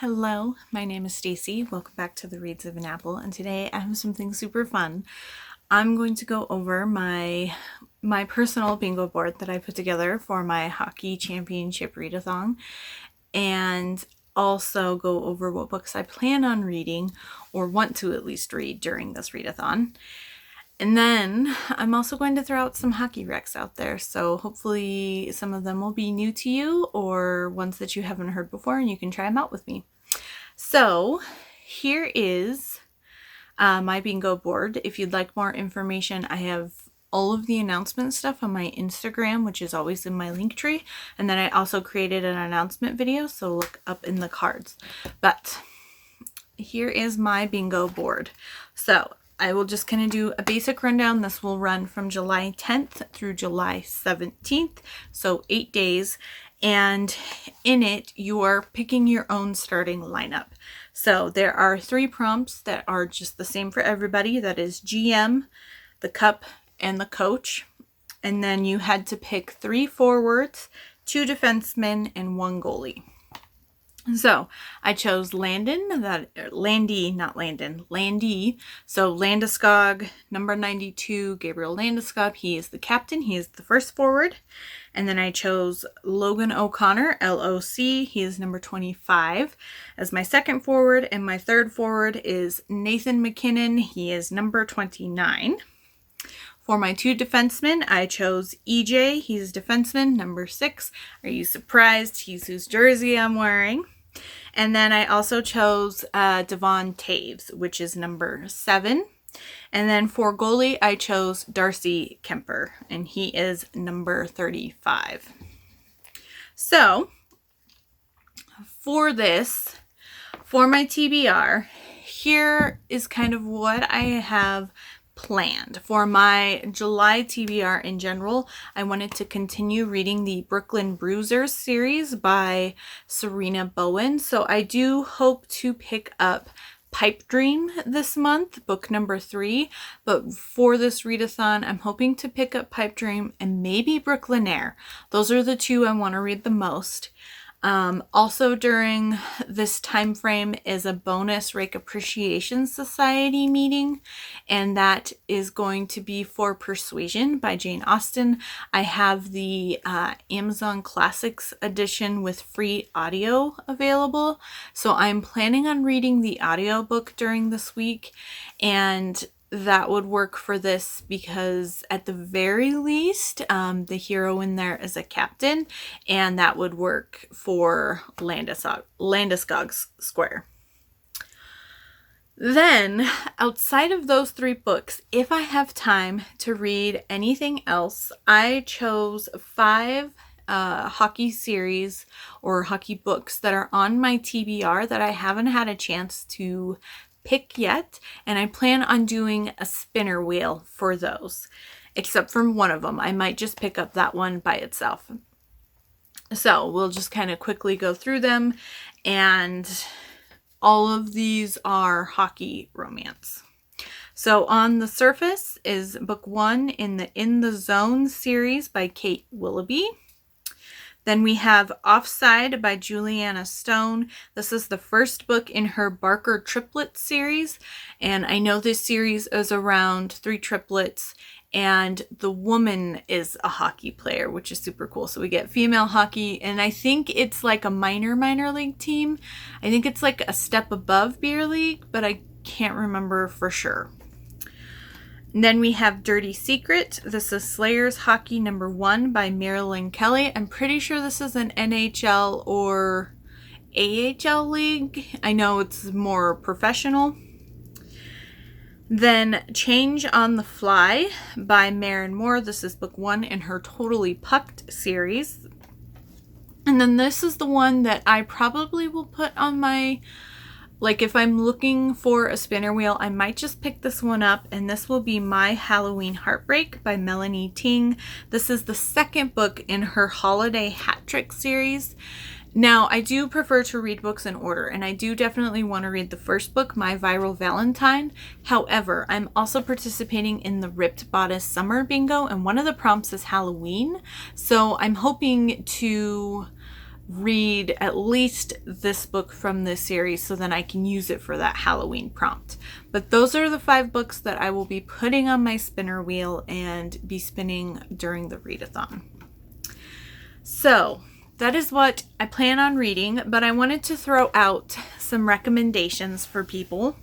Hello, my name is Stacy. Welcome back to the Reads of an Apple, and today I have something super fun. I'm going to go over my personal bingo board that I put together for my Hockey Championship Readathon, and also go over what books I plan on reading or want to at least read during this readathon. And then I'm also going to throw out some hockey recs out there, so hopefully some of them will be new to you or ones that you haven't heard before and you can try them out with me. So here is my bingo board. If you'd like more information, I have all of the announcement stuff on my Instagram, which is always in my link tree. And then I also created an announcement video, so look up in the cards. But here is my bingo board. So I will just kind of do a basic rundown. This will run from July 10th through July 17th, so 8 days. And in it, you are picking your own starting lineup. So there are 3 prompts that are just the same for everybody. That is GM, the cup, and the coach. And then you had to pick 3 forwards, 2 defensemen, and 1 goalie. So I chose Landy. So Landeskog, number 92, Gabriel Landeskog. He is the captain. He is the first forward. And then I chose Logan O'Connor, LOC. He is number 25 as my second forward. And my third forward is Nathan McKinnon. He is number 29. For my 2 defensemen, I chose EJ. He's defenseman, number 6. Are you surprised? He's whose jersey I'm wearing. And then I also chose Devon Taves, which is number 7. And then for goalie, I chose Darcy Kemper, and he is number 35. So for my TBR, here is kind of what I have planned. For my July TBR in general, I wanted to continue reading the Brooklyn Bruisers series by Serena Bowen. So I do hope to pick up Pipe Dream this month, book number 3. But for this readathon, I'm hoping to pick up Pipe Dream and maybe Brooklyn Air. Those are the 2 I want to read the most. Also during this time frame is a bonus Rake Appreciation Society meeting, and that is going to be for Persuasion by Jane Austen. I have the Amazon Classics edition with free audio available, so I'm planning on reading the audiobook during this week, and that would work for this because at the very least the hero in there is a captain, and that would work for Landeskog's Square. Then outside of those 3 books, if I have time to read anything else, I chose 5 hockey series or hockey books that are on my TBR that I haven't had a chance to pick yet, and I plan on doing a spinner wheel for those, except for one of them. I might just pick up that one by itself. So we'll just kind of quickly go through them, and all of these are hockey romance. So on the surface is book 1 in the Zone series by Kate Willoughby. Then we have Offside by Juliana Stone. This is the first book in her Barker Triplets series. And I know this series is around 3 triplets. And the woman is a hockey player, which is super cool. So we get female hockey. And I think it's like a minor league team. I think it's like a step above beer league, but I can't remember for sure. And then we have Dirty Secret. This is Slayers Hockey number 1 by Marilyn Kelly. I'm pretty sure this is an NHL or AHL league. I know it's more professional. Then Change on the Fly by Maren Moore. This is book 1 in her Totally Pucked series. And then this is the one that I probably will put on my... Like if I'm looking for a spinner wheel, I might just pick this one up, and this will be My Halloween Heartbreak by Melanie Ting. This is the 2nd book in her Holiday Hat Trick series. Now, I do prefer to read books in order, and I do definitely want to read the first book, My Viral Valentine. However, I'm also participating in the Ripped Bodice Summer Bingo, and one of the prompts is Halloween. So I'm hoping to read at least this book from this series so then I can use it for that Halloween prompt. But those are the 5 books that I will be putting on my spinner wheel and be spinning during the readathon. So that is what I plan on reading, but I wanted to throw out some recommendations for people.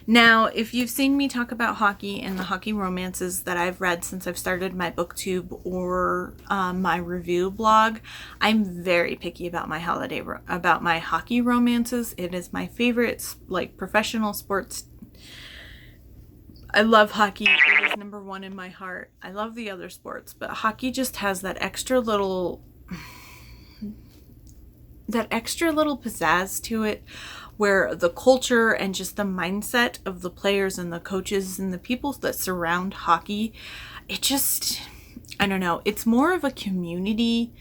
Now, if you've seen me talk about hockey and the hockey romances that I've read since I've started my booktube or my review blog, I'm very picky about my hockey romances. It is my favorite, like, professional sports. I love hockey. It is number 1 in my heart. I love the other sports, but hockey just has that extra little pizzazz to it, where the culture and just the mindset of the players and the coaches and the people that surround hockey, I don't know, it's more of a community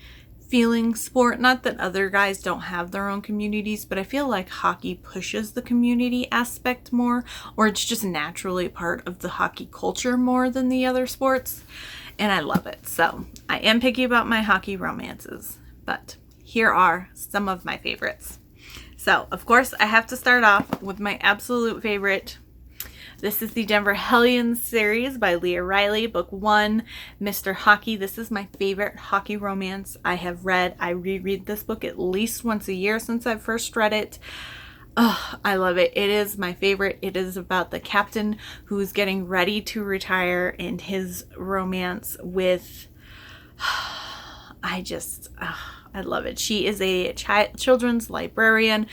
feeling sport. Not that other guys don't have their own communities, but I feel like hockey pushes the community aspect more, or it's just naturally part of the hockey culture more than the other sports, and I love it. So I am picky about my hockey romances, but here are some of my favorites. So, of course, I have to start off with my absolute favorite. This is the Denver Hellions series by Leah Riley, book 1, Mr. Hockey. This is my favorite hockey romance I have read. I reread this book at least once a year since I first read it. Oh, I love it. It is my favorite. It is about the captain who's getting ready to retire and his romance with... I love it. She is a children's librarian,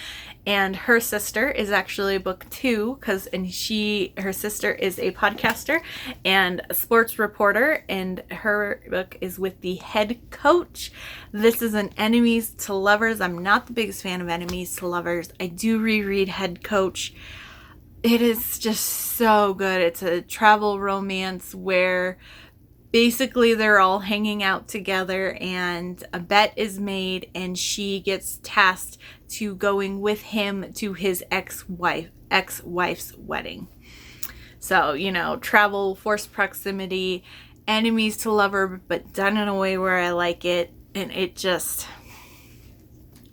and her sister is actually book 2, her sister is a podcaster and a sports reporter, and her book is with the head coach. This is an enemies to lovers. I'm not the biggest fan of enemies to lovers. I do reread Head Coach. It is just so good. It's a travel romance where basically they're all hanging out together and a bet is made, and she gets tasked to going with him to his ex-wife's wedding. So, travel, forced proximity, enemies to lover, but done in a way where I like it. And it just...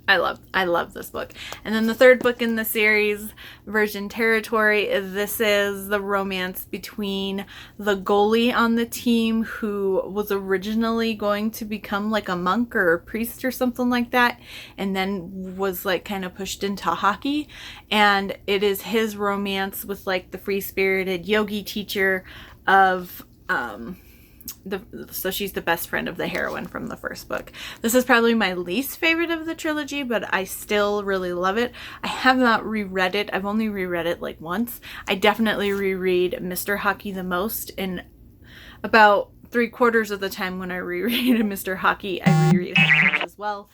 I love this book. And then the 3rd book in the series, Virgin Territory, this is the romance between the goalie on the team, who was originally going to become like a monk or a priest or something like that, and then was like kind of pushed into hockey. And it is his romance with like the free-spirited yogi teacher of so she's the best friend of the heroine from the first book. This is probably my least favorite of the trilogy, but I still really love it. I have not reread it. I've only reread it like once. I definitely reread Mr. Hockey the most, and about 3/4 of the time when I reread Mr. Hockey, I reread Head Coach as well.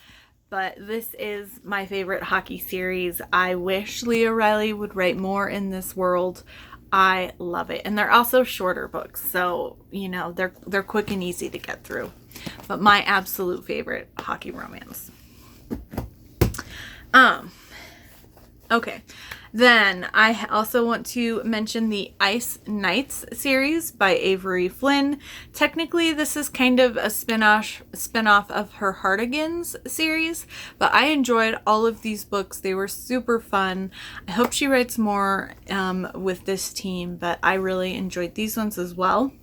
But this is my favorite hockey series. I wish Leah Riley would write more in this world. I love it. And they're also shorter books, so, they're quick and easy to get through. But my absolute favorite hockey romance. Okay. Then I also want to mention the Ice Knights series by Avery Flynn. Technically, this is kind of a spin-off of her Hardigans series, but I enjoyed all of these books. They were super fun. I hope she writes more with this team, but I really enjoyed these ones as well.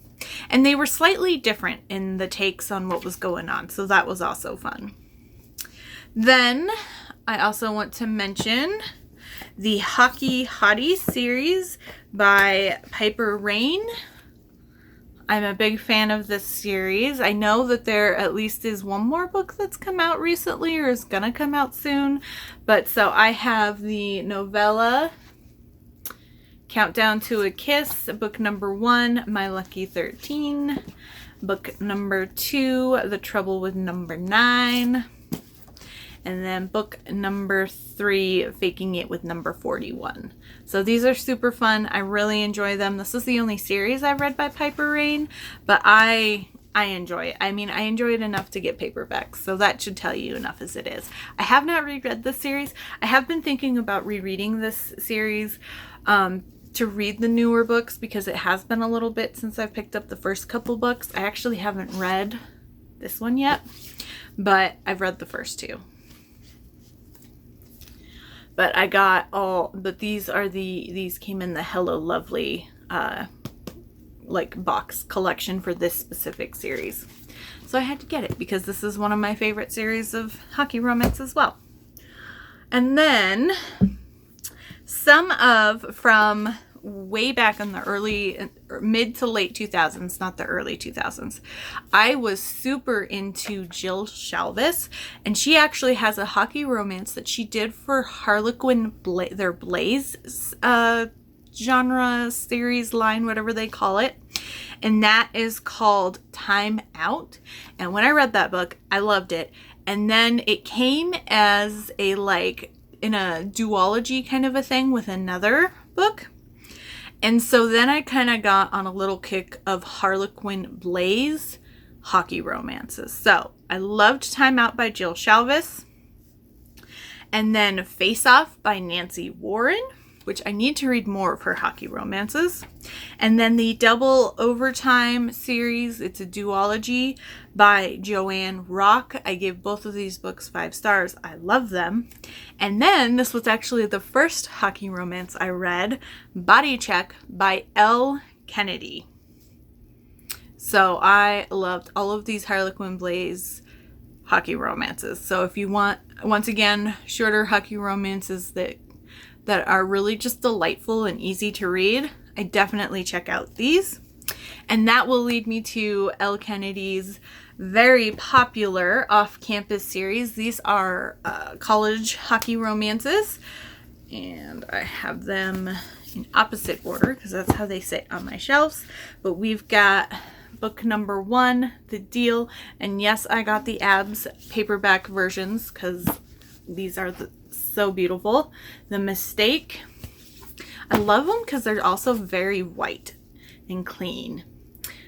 And they were slightly different in the takes on what was going on, so that was also fun. Then I also want to mention the Hockey Hottie series by Piper Rain. I'm a big fan of this series. I know that there at least is one more book that's come out recently or is gonna come out soon. But so I have the novella Countdown to a Kiss, book number 1, My Lucky 13. Book number 2, The Trouble with Number 9. And then book number 3, Faking It with number 41. So these are super fun. I really enjoy them. This is the only series I've read by Piper Rain, but I enjoy it. I mean, I enjoy it enough to get paperbacks, so that should tell you enough as it is. I have not reread this series. I have been thinking about rereading this series to read the newer books, because it has been a little bit since I've picked up the first couple books. I actually haven't read this one yet, but I've read the first 2. But I got all, but these came in the Hello Lovely like box collection for this specific series. So I had to get it because this is one of my favorite series of hockey romance as well. And then from way back in the early, mid to late 2000s, not the early 2000s, I was super into Jill Shalvis, and she actually has a hockey romance that she did for Harlequin, their Blaze genre series line, whatever they call it. And that is called Time Out. And when I read that book, I loved it. And then it came as a, like, in a duology kind of a thing with another book. And so then I kind of got on a little kick of Harlequin Blaze hockey romances. So I loved Time Out by Jill Shalvis. And then Face Off by Nancy Warren, which I need to read more of her hockey romances. And then the Double Overtime series, it's a duology by Joanne Rock. I gave both of these books 5 stars. I love them. And then this was actually the first hockey romance I read, Body Check by Elle Kennedy. So I loved all of these Harlequin Blaze hockey romances. So if you want, once again, shorter hockey romances that are really just delightful and easy to read, I definitely check out these. And that will lead me to Elle Kennedy's very popular off-campus series. These are college hockey romances, and I have them in opposite order because that's how they sit on my shelves. But we've got book number 1, The Deal, and yes, I got the Abs paperback versions because these are so beautiful. The Mistake. I love them because they're also very white and clean.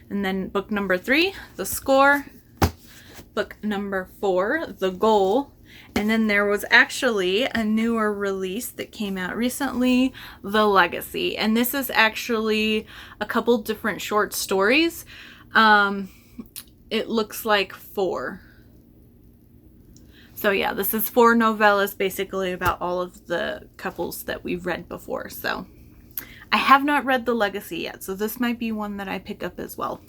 And then book number 3, The Score. Book number 4, The Goal. And then there was actually a newer release that came out recently, The Legacy. And this is actually a couple different short stories. It looks like 4. So yeah, this is 4 novellas basically about all of the couples that we've read before. So I have not read The Legacy yet, so this might be one that I pick up as well.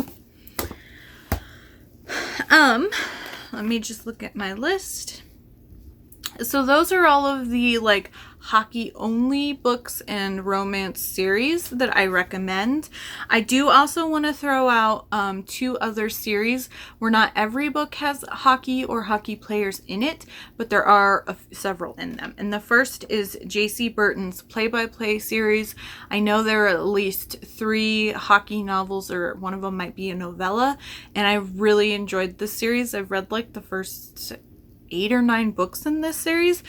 Let me just look at my list. So those are all of the like hockey only books and romance series that I recommend. I do also want to throw out 2 other series where not every book has hockey or hockey players in it, but there are several in them. And the first is J.C. Burton's play-by-play series. I know there are at least 3 hockey novels, or one of them might be a novella, and I really enjoyed this series. I've read like the first 8 or 9 books in this series,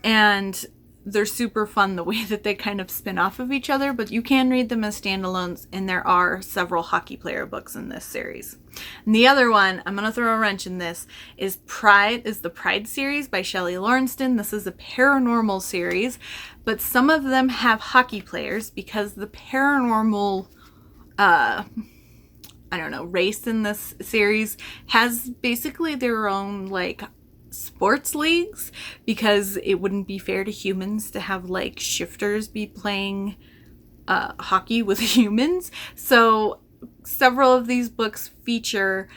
and they're super fun the way that they kind of spin off of each other, but you can read them as standalones, and there are several hockey player books in this series. And the other one, I'm going to throw a wrench in this, is the Pride series by Shelley Lawrenston. This is a paranormal series, but some of them have hockey players because the paranormal race in this series has basically their own like sports leagues, because it wouldn't be fair to humans to have like shifters be playing hockey with humans. So several of these books feature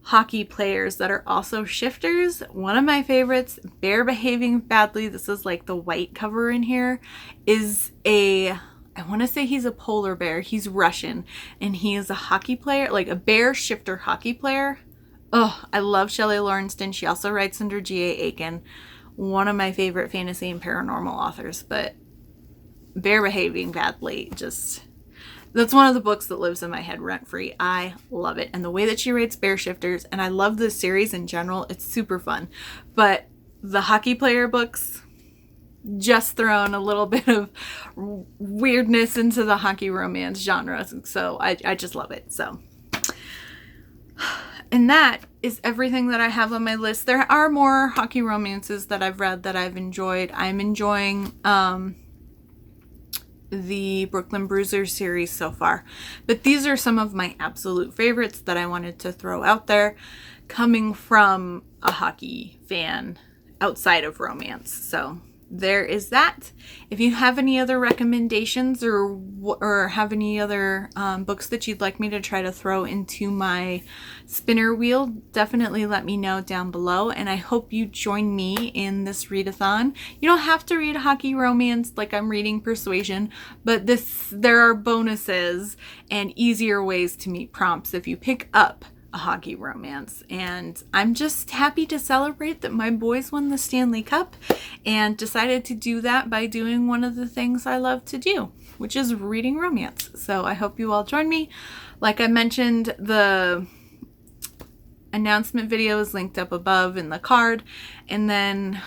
hockey players that are also shifters. One of my favorites, Bear Behaving Badly, this is like the white cover in here, is I want to say he's a polar bear. He's Russian, and he is a hockey player, like a bear shifter hockey player. Oh, I love Shelley Lawrenston. She also writes under G.A. Aiken, one of my favorite fantasy and paranormal authors. But Bear Behaving Badly, that's one of the books that lives in my head rent-free. I love it. And the way that she writes bear shifters, and I love this series in general, it's super fun. But the hockey player books, just thrown a little bit of weirdness into the hockey romance genre. So I just love it. So... And that is everything that I have on my list. There are more hockey romances that I've read that I've enjoyed. I'm enjoying the Brooklyn Bruiser series so far. But these are some of my absolute favorites that I wanted to throw out there, coming from a hockey fan outside of romance. So there is that. If you have any other recommendations or have any other books that you'd like me to try to throw into my spinner wheel, definitely let me know down below. And I hope you join me in this readathon. You don't have to read hockey romance like I'm reading Persuasion, but there are bonuses and easier ways to meet prompts if you pick up a hockey romance. And I'm just happy to celebrate that my boys won the Stanley Cup and decided to do that by doing one of the things I love to do, which is reading romance. So I hope you all join me. Like I mentioned, the announcement video is linked up above in the card, and then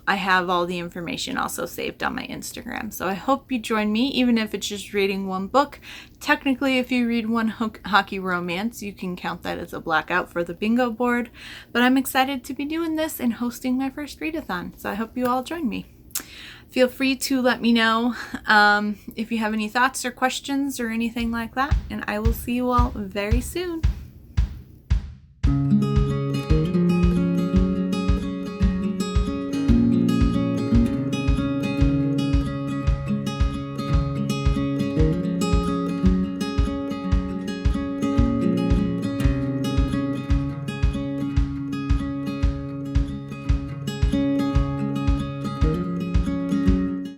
I have all the information also saved on my Instagram. So I hope you join me, even if it's just reading one book. Technically, if you read one hockey romance, you can count that as a blackout for the bingo board. But I'm excited to be doing this and hosting my first readathon. So I hope you all join me. Feel free to let me know if you have any thoughts or questions or anything like that. And I will see you all very soon.